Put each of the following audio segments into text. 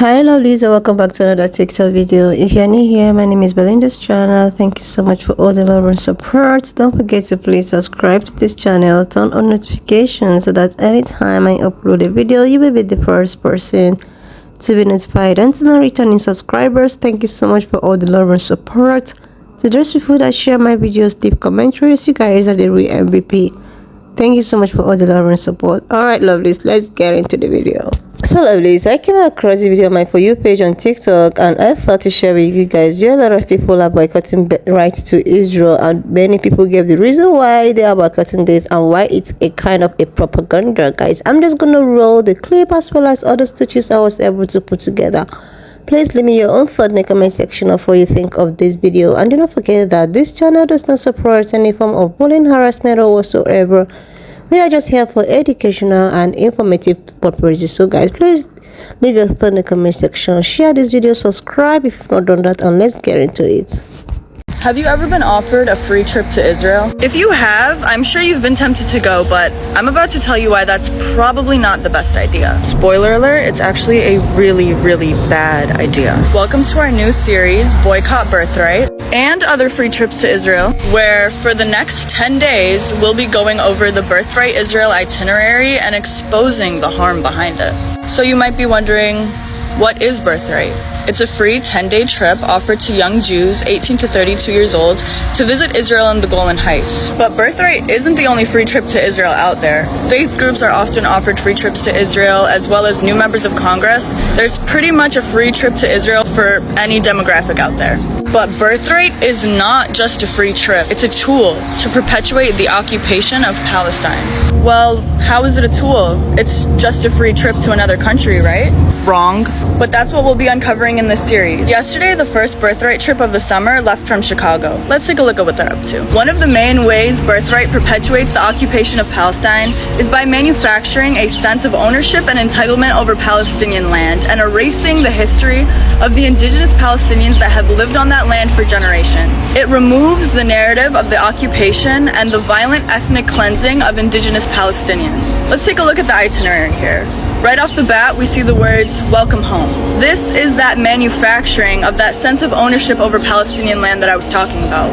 Hi lovelies, and welcome back to another TikTok video. If you're new here, my name is Belinda's channel. Thank you so much for all the love and support. Don't forget to please subscribe to this channel, turn on notifications so that anytime I upload a video you will be the first person to be notified. And to my returning subscribers, thank you so much for all the love and support. To those people that share my videos, leave commentaries, you guys are the real MVP. Thank you so much for all the love and support. Alright lovelies, let's get into the video. So lovelies, I came across the video on my For You page on TikTok, and I thought to share with you guys. A lot of people are boycotting rights to Israel, and many people gave the reason why they are boycotting this and why it's a kind of a propaganda, guys. I'm just gonna roll the clip as well as other stitches I was able to put together. Please leave me your own thought in the comment section of what you think of this video, and do not forget that this channel does not support any form of bullying, harassment or whatsoever. We are just here for educational and informative purposes. So guys, please leave your thought in the comment section, share this video, subscribe if you've not done that, and let's get into it. Have you ever been offered a free trip to Israel? If you have, I'm sure you've been tempted to go, but I'm about to tell you why that's probably not the best idea. Spoiler alert, it's actually a really bad idea. Welcome to our new series, Boycott Birthright, and other free trips to Israel, where for the next 10 days, we'll be going over the Birthright Israel itinerary and exposing the harm behind it. So you might be wondering, what is Birthright? It's a free 10-day trip offered to young Jews 18 to 32 years old to visit Israel and the Golan Heights. But Birthright isn't the only free trip to Israel out there. Faith groups are often offered free trips to Israel, as well as new members of Congress. There's pretty much a free trip to Israel for any demographic out there. But Birthright is not just a free trip. It's a tool to perpetuate the occupation of Palestine. Well, how is it a tool? It's just a free trip to another country, right? Wrong. But that's what we'll be uncovering in this series. Yesterday, the first Birthright trip of the summer left from Chicago. Let's take a look at what they're up to. One of the main ways Birthright perpetuates the occupation of Palestine is by manufacturing a sense of ownership and entitlement over Palestinian land and erasing the history of the indigenous Palestinians that have lived on that land for generations. It removes the narrative of the occupation and the violent ethnic cleansing of indigenous Palestinians. Let's take a look at the itinerary here. Right off the bat, we see the words, welcome home. This is that manufacturing of that sense of ownership over Palestinian land that I was talking about.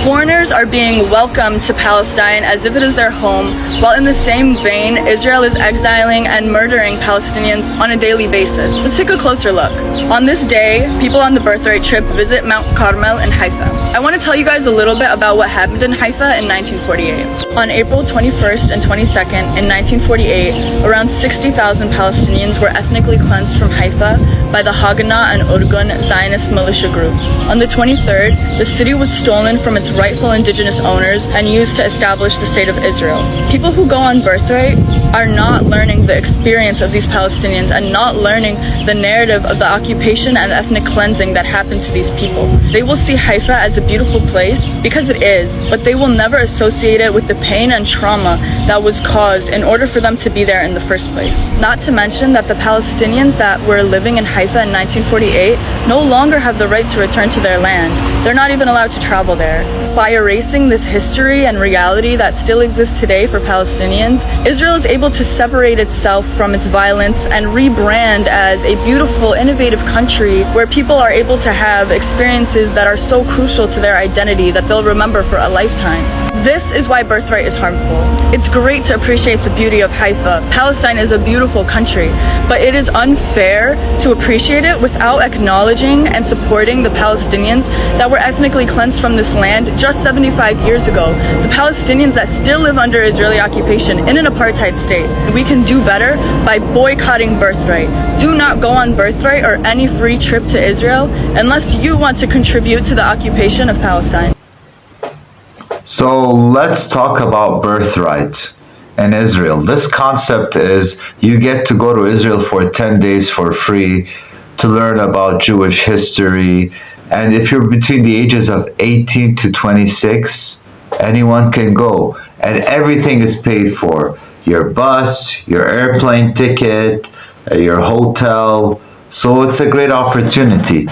Foreigners are being welcomed to Palestine as if it is their home, while in the same vein, Israel is exiling and murdering Palestinians on a daily basis. Let's take a closer look. On this day, people on the Birthright trip visit Mount Carmel in Haifa. I want to tell you guys a little bit about what happened in Haifa in 1948. On April 21st and 22nd in 1948, around 60,000 Palestinians were ethnically cleansed from Haifa by the Haganah and Urgun Zionist militia groups. On the 23rd, the city was stolen from its rightful indigenous owners and used to establish the state of Israel. People who go on Birthright are not learning the experience of these Palestinians and not learning the narrative of the occupation and ethnic cleansing that happened to these people. They will see Haifa as a beautiful place because it is, but they will never associate it with the pain and trauma that was caused in order for them to be there in the first place. Not to mention that the Palestinians that were living in Haifa in 1948 no longer have the right to return to their land. They're not even allowed to travel there. By erasing this history and reality that still exists today for Palestinians, Israel is able to separate itself from its violence and rebrand as a beautiful, innovative country where people are able to have experiences that are so crucial to their identity that they'll remember for a lifetime. This is why Birthright is harmful. It's great to appreciate the beauty of Haifa. Palestine is a beautiful country, but it is unfair to appreciate it without acknowledging and supporting the Palestinians that were ethnically cleansed from this land just 75 years ago. The Palestinians that still live under Israeli occupation in an apartheid state. We can do better by boycotting Birthright. Do not go on Birthright or any free trip to Israel unless you want to contribute to the occupation of Palestine. So let's talk about Birthright in Israel. This concept is you get to go to Israel for 10 days for free to learn about Jewish history. And if you're between the ages of 18 to 26, anyone can go. And everything is paid for. Your bus, your airplane ticket, your hotel. So it's a great opportunity.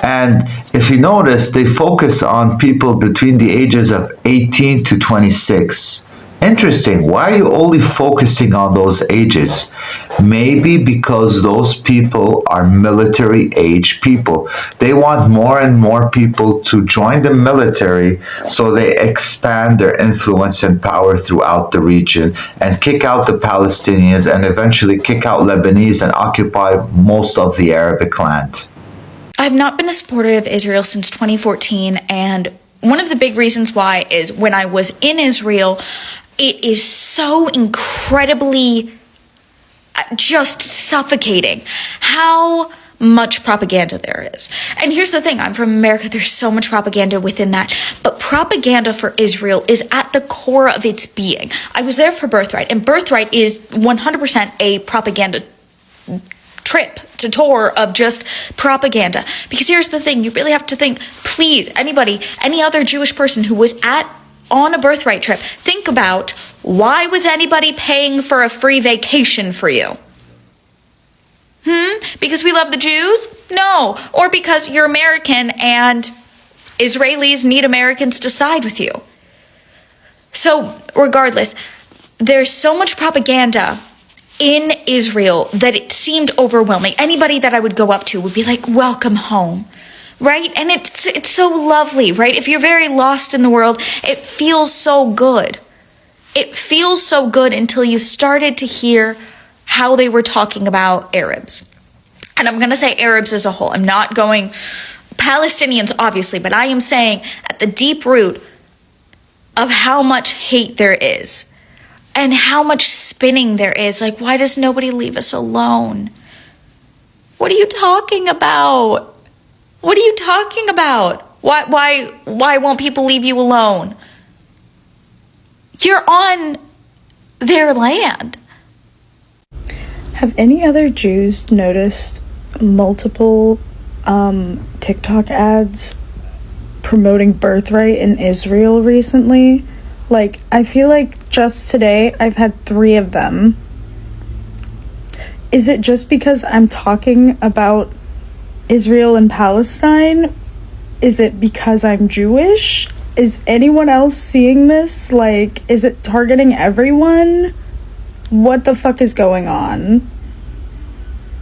And if you notice, they focus on people between the ages of 18 to 26. Interesting. Why are you only focusing on those ages? Maybe because those people are military age people. They want more and more people to join the military so they expand their influence and power throughout the region and kick out the Palestinians and eventually kick out Lebanese and occupy most of the Arabic land. I've not been a supporter of Israel since 2014, and one of the big reasons why is when I was in Israel, it is so incredibly just suffocating how much propaganda there is. And here's the thing, I'm from America, there's so much propaganda within that, but propaganda for Israel is at the core of its being. I was there for Birthright, and Birthright is 100% a propaganda trip to tour of just propaganda. Because here's the thing, you really have to think, please, anybody, any other Jewish person who was on a Birthright trip, think about, why was anybody paying for a free vacation for you? Because we love the Jews? No. Or because you're American and Israelis need Americans to side with you. So, regardless, there's so much propaganda in Israel that it seemed overwhelming. Anybody that I would go up to would be like, welcome home. Right? And it's so lovely, right? If you're very lost in the world, it feels so good. It feels so good until you started to hear how they were talking about Arabs. And I'm going to say Arabs as a whole. I'm not going Palestinians, obviously, but I am saying at the deep root of how much hate there is and how much spinning there is. Like, why does nobody leave us alone? What are you talking about? What are you talking about? Why won't people leave you alone? You're on their land. Have any other Jews noticed multiple TikTok ads promoting Birthright in Israel recently? Like, I feel like just today I've had 3 of them. Is it just because I'm talking about Israel and Palestine? Is it because I'm Jewish? Is anyone else seeing this? Like, is it targeting everyone? What the fuck is going on?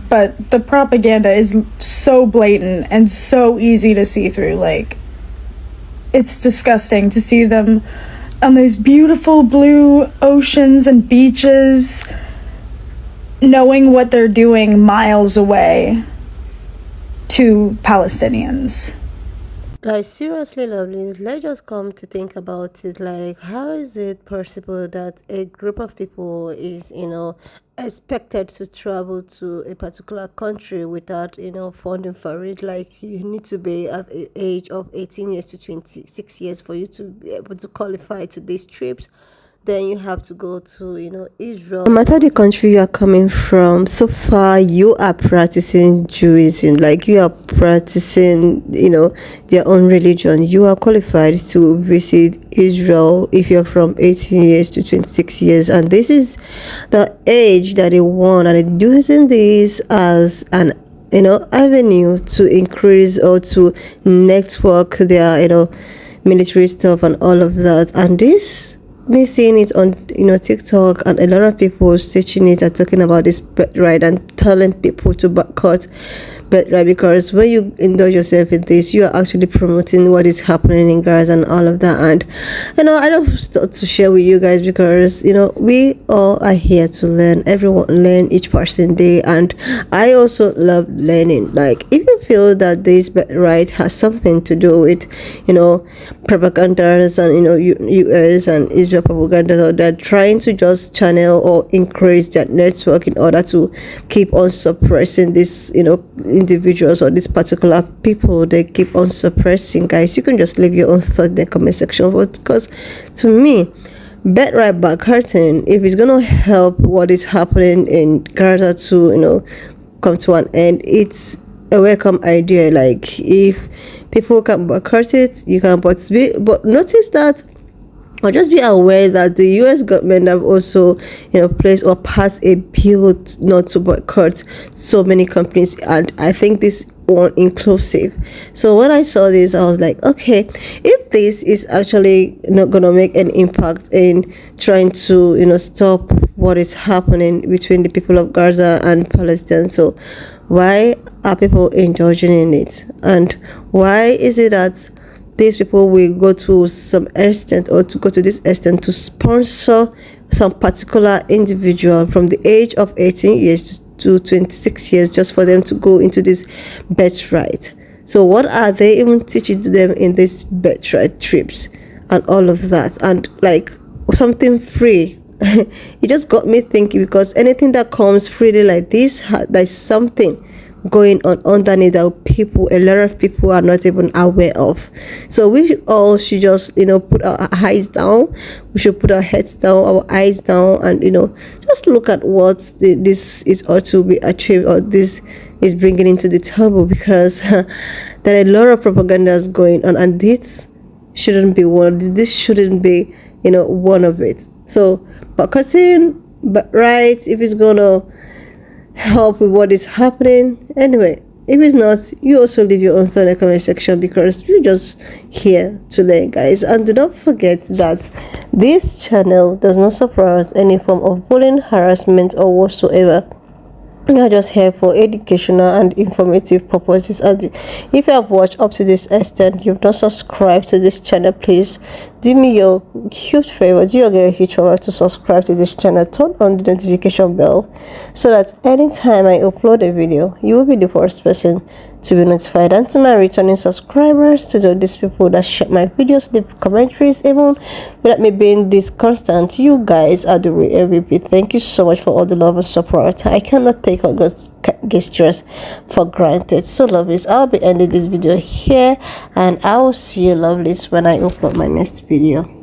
But the propaganda is so blatant and so easy to see through. Like, it's disgusting to see them on those beautiful blue oceans and beaches, knowing what they're doing miles away to Palestinians. Like, seriously, lovely, let's just come to think about it. Like, how is it possible that a group of people is, expected to travel to a particular country without, funding for it? Like, you need to be at the age of 18 years to 26 years for you to be able to qualify to these trips. Then you have to go to, Israel. No matter the country you are coming from, so far you are practicing Judaism, like you are practicing, their own religion. You are qualified to visit Israel if you're from 18 years to 26 years. And this is the age that they want, and they're using this as an avenue to increase or to network their, military stuff and all of that. And this, me seeing it on TikTok, and a lot of people teaching it and talking about this Birthright and telling people to boycott Birthright, because when you indulge yourself in this, you are actually promoting what is happening in Gaza and all of that. And I just thought to share with you guys, because we all are here to learn. Everyone learn each person day, and I also love learning. Like, if you feel that this Birthright has something to do with propagandas and US and Israel propaganda, or they're trying to just channel or increase their network in order to keep on suppressing this individuals or these particular people they keep on suppressing, guys, you can just leave your own thought in the comment section. Because to me, Birthright back hurting, if it's gonna help what is happening in Gaza to come to an end, it's a welcome idea. Like, if people can boycott it, you can, but notice that or just be aware that the US government have also, placed or passed a bill not to boycott so many companies, and I think this one inclusive. So when I saw this, I was like, okay, if this is actually not gonna make an impact in trying to, stop what is happening between the people of Gaza and Palestine, so why are people indulging in it? And why is it that these people will go to some extent, or to go to this extent, to sponsor some particular individual from the age of 18 years to 26 years, just for them to go into this birthright? So what are they even teaching to them in these birthright trips and all of that? And like something free. It just got me thinking, because anything that comes freely like this, there's something going on underneath that a lot of people are not even aware of. So we all should just, put our eyes down. We should put our heads down, our eyes down, and just look at what this is ought to be achieved, or this is bringing into the table, because there are a lot of propagandas going on, and this shouldn't be one. This shouldn't be, one of it. So, but right, if it's gonna help with what is happening, anyway, if it's not, you also leave your own thought in the comment section, because you're just here to learn, guys. And do not forget that this channel does not support any form of bullying, harassment, or whatsoever. We are just here for educational and informative purposes. And if you have watched up to this extent, you've not subscribed to this channel, please do me your huge favor, do you get a huge favor to subscribe to this channel, turn on the notification bell, so that anytime I upload a video, you will be the first person to be notified. And to my returning subscribers, to these people that share my videos, leave commentaries, even without me being this constant, you guys are the real MVP. Thank you so much for all the love and support. I cannot take all those gestures for granted. So lovelies, I'll be ending this video here, and I will see you lovelies when I upload my next video.